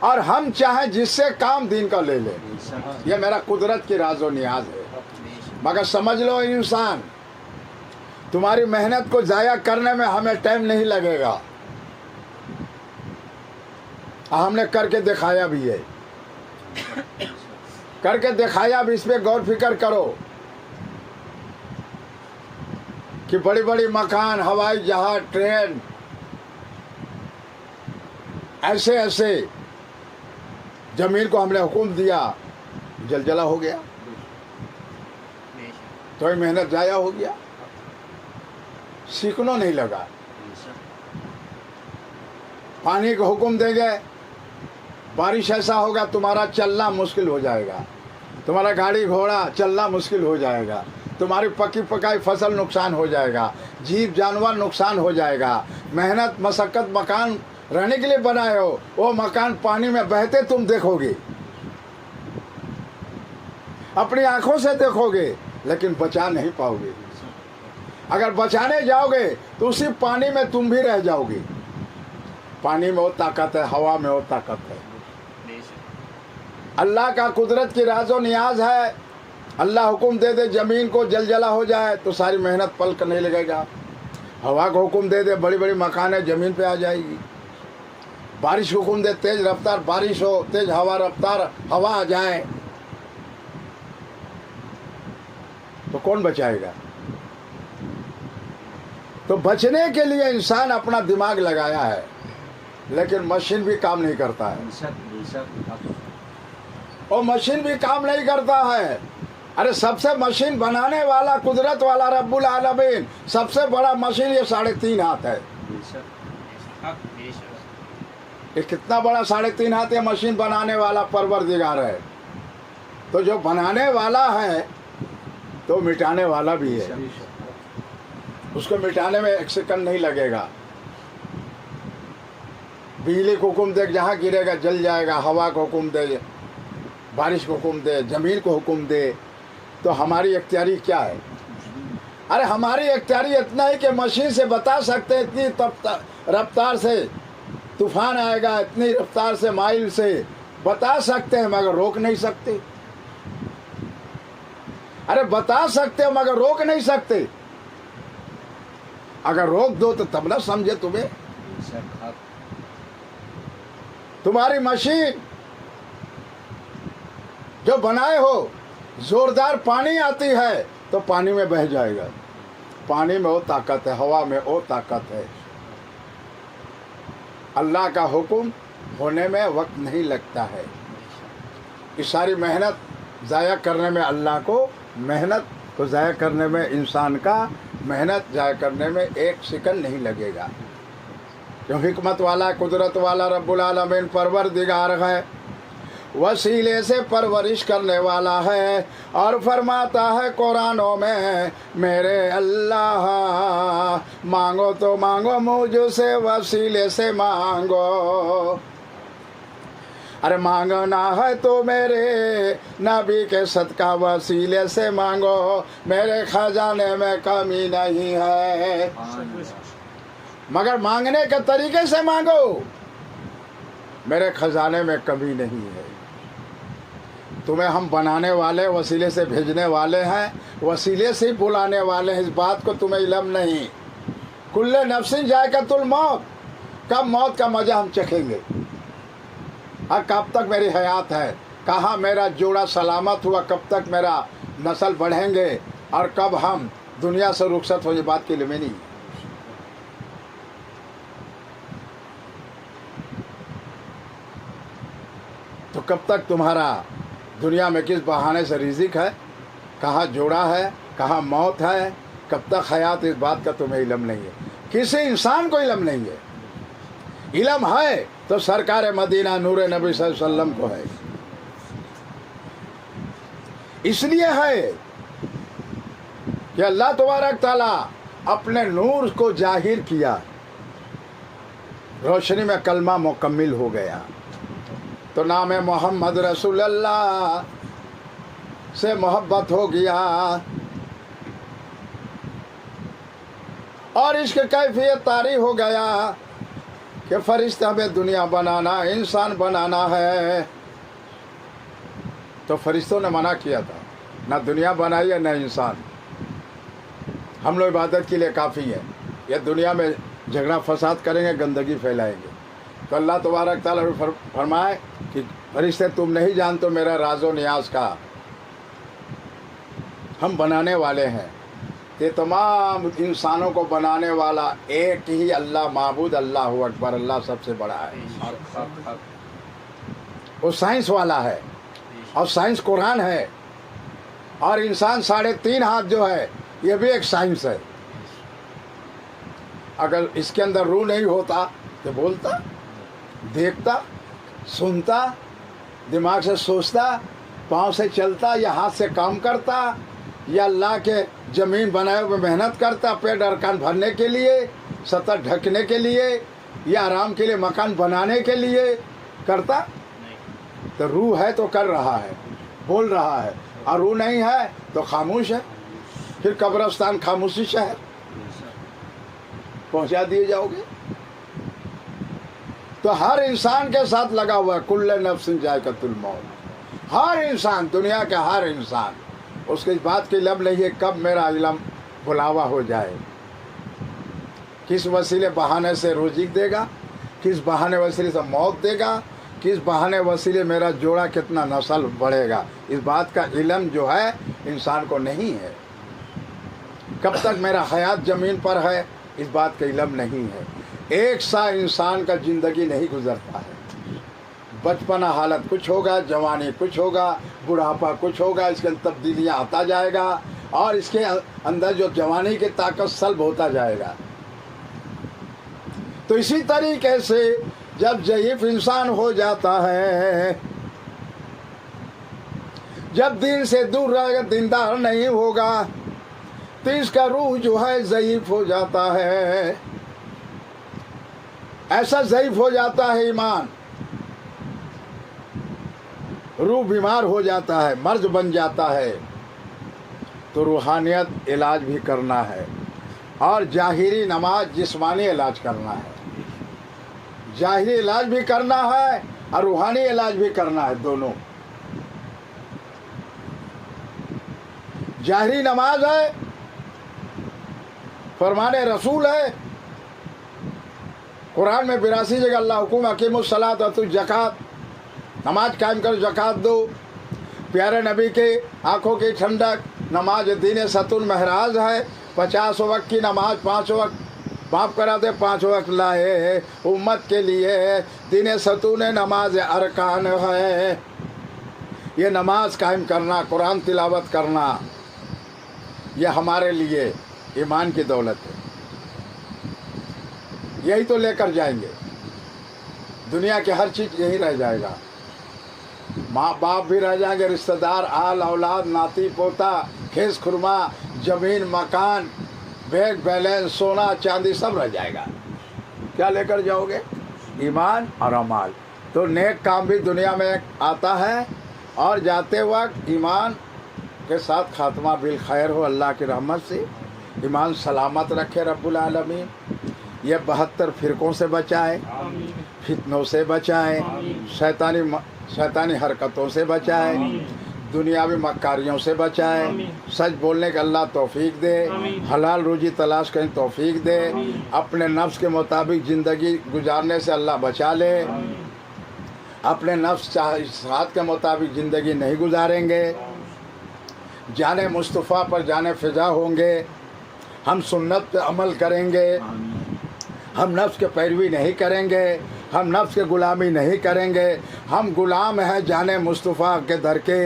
اور ہم چاہیں جس سے کام دین کا لے لیں. یہ میرا قدرت کی راز و نیاز ہے. مگر سمجھ لو انسان، تمہاری محنت کو ضائع کرنے میں ہمیں ٹائم نہیں لگے گا. ہم نے کر کے دکھایا بھی ہے، کر کے دکھایا بھی. اس پہ غور فکر کرو کہ بڑی بڑی مکان، ہوائی جہاز، ٹرین، ایسے ایسے زمین کو ہم نے حکم دیا، زلزلہ ہو گیا تو یہ محنت ضائع ہو گیا، سیکھنا نہیں لگا. پانی کو حکم دیں گے، بارش ایسا ہوگا تمہارا چلنا مشکل ہو جائے گا، تمہارا گاڑی گھوڑا چلنا مشکل ہو جائے گا، تمہاری پکی پکائی فصل نقصان ہو جائے گا، جیب جانور نقصان ہو جائے گا. محنت مشقت مکان رہنے کے لیے بنائے ہو، وہ مکان پانی میں بہتے تم دیکھو گے، اپنی آنکھوں سے دیکھو گے، لیکن بچا نہیں پاؤ گے. اگر بچانے جاؤ گے تو اسی پانی میں تم بھی رہ جاؤ گے. پانی میں وہ طاقت ہے، ہوا میں وہ طاقت ہے. اللہ کا قدرت کی راز و نیاز ہے. اللہ حکم دے دے زمین کو زلزلہ ہو جائے تو ساری محنت پلک نہیں لگے گا. ہوا کو حکم دے دے بڑی بڑی مکانیں زمین پہ آ جائے گی. بارش کو حکم دے تیز رفتار بارش ہو، تیز ہوا رفتار ہوا آ جائے تو کون بچائے گا؟ تو بچنے کے لیے انسان اپنا دماغ لگایا ہے، لیکن مشین بھی کام نہیں کرتا ہے. اور مشین بھی کام نہیں کرتا ہے. ارے سب سے مشین بنانے والا قدرت والا رب العالمین، سب سے بڑا مشین یہ 3.5 ہاتھ ہے. یہ کتنا بڑا 3.5 ہاتھ ہے مشین بنانے والا پروردگار ہے. تو جو بنانے والا ہے تو مٹانے والا بھی ہے. اس کو مٹانے میں 1 سیکنڈ نہیں لگے گا. بجلی کو حکم دے جہاں گرے گا جل جائے گا، ہوا کو حکم دے، بارش کو حکم دے، زمین کو حکم دے. تو ہماری اختیاری کیا ہے؟ ارے ہماری اختیاری اتنا ہی کہ مشین سے بتا سکتے اتنی رفتار سے طوفان آئے گا، اتنی رفتار سے مائل سے بتا سکتے ہیں مگر روک نہیں سکتے. ارے بتا سکتے ہیں مگر روک نہیں سکتے. اگر روک دو تو تب نہ سمجھے تمہیں. تمہاری مشین جو بنائے ہو، زوردار پانی آتی ہے تو پانی میں بہہ جائے گا. پانی میں وہ طاقت ہے، ہوا میں وہ طاقت ہے. اللہ کا حکم ہونے میں وقت نہیں لگتا ہے. اس ساری محنت ضائع کرنے میں اللہ کو، محنت کو ضائع کرنے میں انسان کا، محنت ضائع کرنے میں 1 سیکنڈ نہیں لگے گا. جو حکمت والا، قدرت والا رب العالمین پروردگار ہے، وسیلے سے پرورش کرنے والا ہے. اور فرماتا ہے قرآنوں میں، میرے اللہ مانگو تو مانگو مجھ سے وسیلے سے مانگو. ارے مانگنا ہے تو میرے نبی کے صدقہ وسیلے سے مانگو، میرے خزانے میں کمی نہیں ہے. مگر مانگنے کے طریقے سے مانگو، میرے خزانے میں کمی نہیں ہے. تمہیں ہم بنانے والے، وسیلے سے بھیجنے والے ہیں، وسیلے سے ہی بلانے والے ہیں. اس بات کو تمہیں علم نہیں. کل نفس ذائقۃ الموت، کب موت کا مزہ ہم چکھیں گے، اور کب تک میری حیات ہے، کہاں میرا جوڑا سلامت ہوا، کب تک میرا نسل بڑھیں گے، اور کب ہم دنیا سے رخصت ہو، یہ بات کی علم ہی نہیں. تو کب تک تمہارا دنیا میں کس بہانے سے رزق ہے، کہاں جوڑا ہے، کہاں موت ہے، کب تک حیات، اس بات کا تمہیں علم نہیں ہے. کسی انسان کو علم نہیں ہے. علم ہے تو سرکار مدینہ نور نبی صلی اللہ علیہ وسلم کو ہے. اس لیے ہے کہ اللہ تبارک تعالیٰ اپنے نور کو ظاہر کیا، روشنی میں کلمہ مکمل ہو گیا. تو نام محمد رسول اللہ سے محبت ہو گیا، اور عشق کیفیت طاری ہو گیا. کہ فرشتہ ہمیں دنیا بنانا، انسان بنانا ہے، تو فرشتوں نے منع کیا تھا، نہ دنیا بنائی ہے نہ انسان، ہم لوگ عبادت کے لیے کافی ہیں، یہ دنیا میں جھگڑا فساد کریں گے، گندگی پھیلائیں گے۔ تو اللہ تبارک تعالیٰ نے فرمائے کہ فرشتے تم نہیں جانتے میرا راز و نیاز کا، ہم بنانے والے ہیں۔ یہ تمام انسانوں کو بنانے والا ایک ہی اللہ معبود، اللہ اکبر، اللہ سب سے بڑا ہے، وہ سائنس والا ہے، اور سائنس قرآن ہے، اور انسان 3.5 ہاتھ جو ہے یہ بھی ایک سائنس ہے۔ اگر اس کے اندر روح نہیں ہوتا تو بولتا، دیکھتا، سنتا، دماغ سے سوچتا، پاؤں سے چلتا یا ہاتھ سے کام کرتا، یا اللہ کے زمین بنائے ہوئے محنت کرتا پیٹ ارکان بھرنے کے لیے، سطح ڈھکنے کے لیے، یا آرام کے لیے مکان بنانے کے لیے کرتا؟ تو روح ہے تو کر رہا ہے، بول رہا ہے، اور روح نہیں ہے تو خاموش ہے، پھر قبرستان خاموشی شہر پہنچا دیے جاؤ گے۔ تو ہر انسان کے ساتھ لگا ہوا ہے، کل نفس ذائقۃ الموت، ہر انسان، دنیا کا ہر انسان، اس کی بات کی علم نہیں ہے کب میرا علم بلاوا ہو جائے، کس وسیلے بہانے سے روزی دے گا، کس بہانے وسیلے سے موت دے گا، کس بہانے وسیلے میرا جوڑا کتنا نسل بڑھے گا، اس بات کا علم جو ہے انسان کو نہیں ہے۔ کب تک میرا حیات زمین پر ہے، اس بات کا علم نہیں ہے۔ ایک سا انسان کا زندگی نہیں گزرتا ہے، بچپنا حالت کچھ ہوگا، جوانی کچھ ہوگا، بڑھاپا کچھ ہوگا، اس کے اندر تبدیلیاں آتا جائے گا، اور اس کے اندر جو جوانی کی طاقت سلب ہوتا جائے گا۔ تو اسی طریقے سے جب ضعیف انسان ہو جاتا ہے، جب دین سے دور رہے گا، دیندار نہیں ہوگا، تو اس کا روح جو ہے ضعیف ہو جاتا ہے، ایسا ضعیف ہو جاتا ہے ایمان، روح بیمار ہو جاتا ہے، مرض بن جاتا ہے۔ تو روحانیت علاج بھی کرنا ہے، اور ظاہری نماز جسمانی علاج کرنا ہے، ظاہری علاج بھی کرنا ہے اور روحانی علاج بھی کرنا ہے، دونوں۔ ظاہری نماز ہے، فرمان رسول ہے، قرآن میں 82 جگہ اللہ حکم اقیموا الصلاۃ وآتوا الزکوٰۃ، نماز قائم کرو، زکوٰۃ دو۔ پیارے نبی کے آنکھوں کی ٹھنڈک، نماز دین ستون محراج ہے، 50 وقت کی نماز 5 وقت معاف کراتے، 5 وقت لائے امت کے لیے، دین ستون نماز ارکان ہے۔ یہ نماز قائم کرنا، قرآن تلاوت کرنا، یہ ہمارے لیے ایمان کی دولت ہے، یہی تو لے کر جائیں گے، دنیا کی ہر چیز یہی رہ جائے گا، ماں باپ بھی رہ جائیں گے، رشتہ دار، آل اولاد، ناتی پوتا، کھیس خرما، زمین مکان، بینک بیلنس، سونا چاندی سب رہ جائے گا، کیا لے کر جاؤ گے؟ ایمان اور اعمال۔ تو نیک کام بھی دنیا میں آتا ہے، اور جاتے وقت ایمان کے ساتھ خاتمہ بالخیر ہو، اللہ کی رحمت سے ایمان سلامت رکھے رب العالمین، یہ 72 فرقوں سے بچائے، فتنوں سے بچائے، شیطانی حرکتوں سے بچائے، دنیاوی مکاریوں سے بچائے، سچ بولنے کا اللہ توفیق دے، حلال روزی تلاش کرنے توفیق دے، اپنے نفس کے مطابق زندگی گزارنے سے اللہ بچا لے، اپنے نفس چاہت کے مطابق زندگی نہیں گزاریں گے، جانے مصطفیٰ پر جانے فضا ہوں گے، ہم سنت پہ عمل کریں گے، ہم نفس کے پیروی نہیں کریں گے، ہم نفس کے غلامی نہیں کریں گے، ہم غلام ہیں جانے مصطفیٰ کے در کے،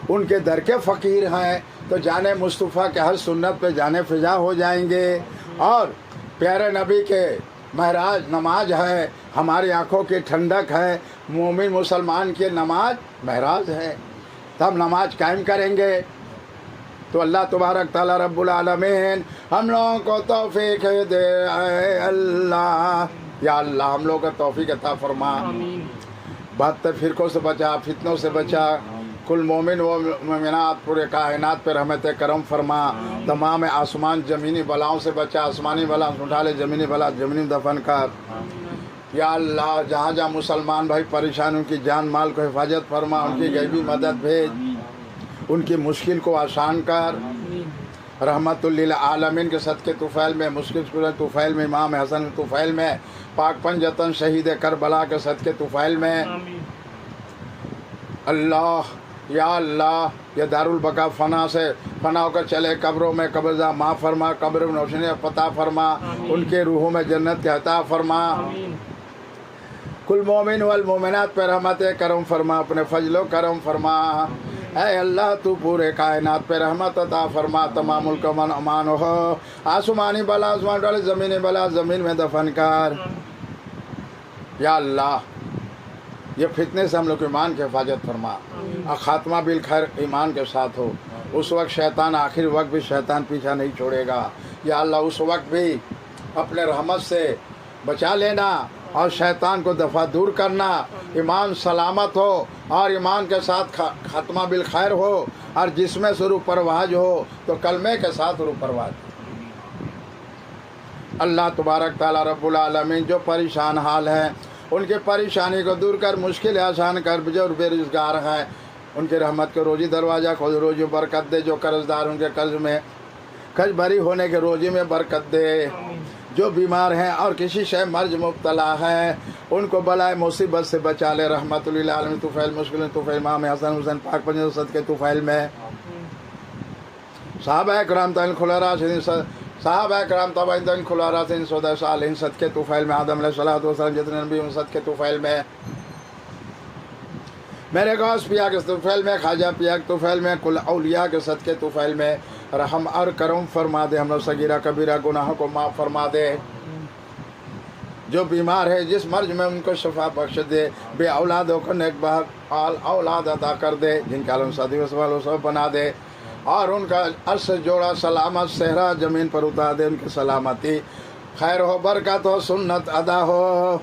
ان کے در کے فقیر ہیں، تو جانے مصطفیٰ کے ہر سنت پہ جانے فضا ہو جائیں گے۔ اور پیارے نبی کے معراج نماز ہے، ہماری آنکھوں کی ٹھنڈک ہے، مومن مسلمان کی نماز معراج ہے، تب نماز قائم کریں گے۔ تو اللہ تبارک تعالیٰ رب العالمین ہم لوگوں کو توفیق دے، اے اللہ، یا اللہ ہم لوگوں کو توفیق عطا فرما، 72 فرقوں سے بچا، فتنوں سے بچا، کل مومن و مومنات پورے کائنات پہ رحمت کرم فرما، تمام آسمان زمینی بلاؤں سے بچا، آسمانی بلا اٹھا لے، زمینی بلا زمینی دفن کر، یا اللہ جہاں جہاں مسلمان بھائی پریشان ان کی جان مال کو حفاظت فرما، ان کی غیبی مدد بھیج، ان کی مشکل کو آسان کر، رحمت للعالمین کے صدقے طفیل میں، مشکل صورت طفیل میں، امام حسن طفیل میں، پاک پنجتن شہید کربلا کے صدقے طفیل میں، اللہ یا اللہ یہ دارالبقا فنا سے فنا ہو کر چلے قبروں میں قبضہ معاف فرما، قبر میں روشنی عطا فرما، ان کے روحوں میں جنت کے عطا فرما، کل مومن والمومنات پہ رحمت کرم فرما، اپنے فضل و کرم فرما، اے اللہ تو پورے کائنات پہ رحمت عطا فرما، تمام ملک من امان ہو، آسمانی بلا آسمان ڈالے، زمینی بلا زمین میں دفن کر، یا اللہ یہ فتنے سے ہم لوگ ایمان کی حفاظت فرما، اور خاتمہ بالخیر ایمان کے ساتھ ہو، اس وقت شیطان آخر وقت بھی شیطان پیچھا نہیں چھوڑے گا، یا اللہ اس وقت بھی اپنے رحمت سے بچا لینا اور شیطان کو دفع دور کرنا، ایمان سلامت ہو اور ایمان کے ساتھ خاتمہ بالخیر ہو، اور جس میں سے روح پرواز ہو تو کلمے کے ساتھ روح پرواز۔ اللہ تبارک تعالیٰ رب العالمین جو پریشان حال ہیں ان کی پریشانی کو دور کر، مشکل آسان کر، جو بے روزگار ہیں ان کی رحمت کے روزی دروازہ کھول، روزی برکت دے، جو قرض دار ان کے قرض میں قرض بری ہونے کے روزی میں برکت دے، جو بیمار ہیں اور کسی شے مرض مبتلا ہیں ان کو بلائے مصیبت سے بچا لے، رحمت للعالمین طفیل مشکل طفیل امام حسن حسین پاک پنجتن صدقے طفیل میں، صحابہ کرام تابعین خلفاء راشدین، صحابہ کرام تابعین خلفاء راشدین، شہداء صالحین صدقے طفیل میں، آدم علیہ الصلوۃ والسلام جتنے نبی ہیں صدقے طفیل میں، میرے غوث پیا کے طفیل میں، خواجہ پیا کے طفیل میں، کل اولیاء کے صدقے طفیل میں، رحم اور کرم فرما دے، ہم لوگ صغیرہ کبیرہ گناہوں کو معاف فرما دے، جو بیمار ہے جس مرض میں ان کو شفا بخش دے، بے اولادوں کو نیک بحال اولاد عطا کر دے، جن کا عالم صادق و سب بنا دے، اور ان کا عرش سے جوڑا سلامت صحرا زمین پر اتار دے، ان کی سلامتی خیر ہو، برکت ہو، سنت ادا ہو،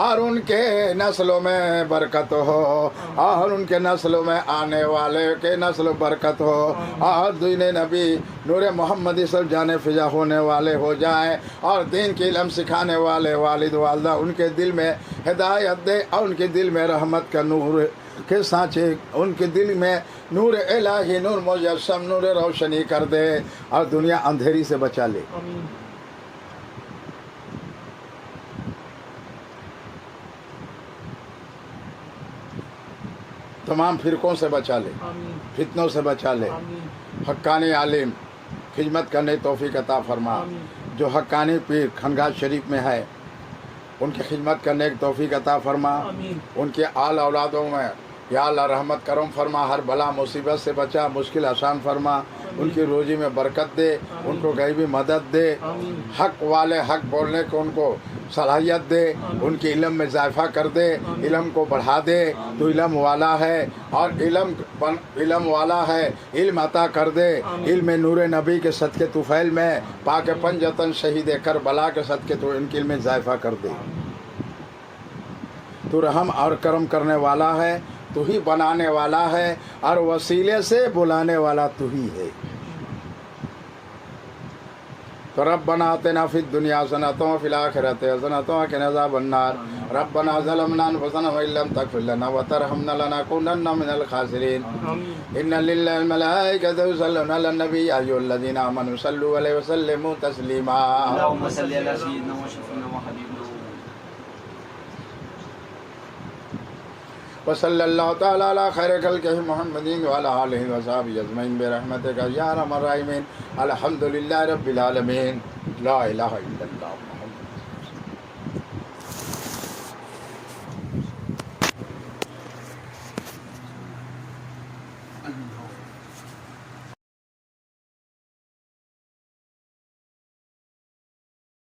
اور ان کے نسلوں میں برکت ہو، اور ان کے نسلوں میں آنے والے کے نسل برکت ہو، اور دین نبی نور محمدی سب جانے فضا ہونے والے ہو جائیں، اور دین کی علم سکھانے والے والد والدہ ان کے دل میں ہدایت دے، اور ان کے دل میں رحمت کا نور کے سانچے، ان کے دل میں نور الہی، نور مجسم، نور روشنی کر دے، اور دنیا اندھیری سے بچا لے، تمام فرقوں سے بچا لے، فتنوں سے بچا لے، حقانی عالم خدمت کرنے توفیق عطا فرما، جو حقانی پیر خانقاہ شریف میں ہے ان کی خدمت کرنے کی توفیق عطا فرما، ان کے آل اولادوں میں یا اللہ رحمت کرم فرما، ہر بلا مصیبت سے بچا، مشکل آسان فرما، ان کی روزی میں برکت دے، ان کو غیبی مدد دے، حق والے حق بولنے کو ان کو صلاحیت دے، ان کے علم میں اضافہ کر دے، علم کو بڑھا دے، تو علم والا ہے اور علم والا ہے، علم عطا کر دے، علم نور نبی کے صدقے طفیل میں، پاک پنجتن شہید کربلا کے صدقے تو ان کے علم میں اضافہ کر دے، تو رحم اور کرم کرنے والا ہے، تو ہی بنانے والا ہے، اور وسیلے سے بلانے والا تو ہی ہے، تو ربنا آتنا فی الدنیا حسنۃ وفی الآخرۃ حسنۃ وقنا عذاب النار، ربنا ظلمنا انفسنا وان لم تغفر لنا وترحمنا لنكونن من الخاسرین، ان للہ الملائکۃ یصلون علی النبی یا ایھا الذین آمنوا صلوا علیہ وسلموا تسلیما، اللهم صل على سيدنا وشفيعنا وحبيبنا وصلی اللہ تعالی علی خیر خلقہ محمد وعلی آلہ وصحبہ اجمعین برحمتک یا ارحم الراحمین، الحمد للہ رب العالمین، لا الہ الا اللہ۔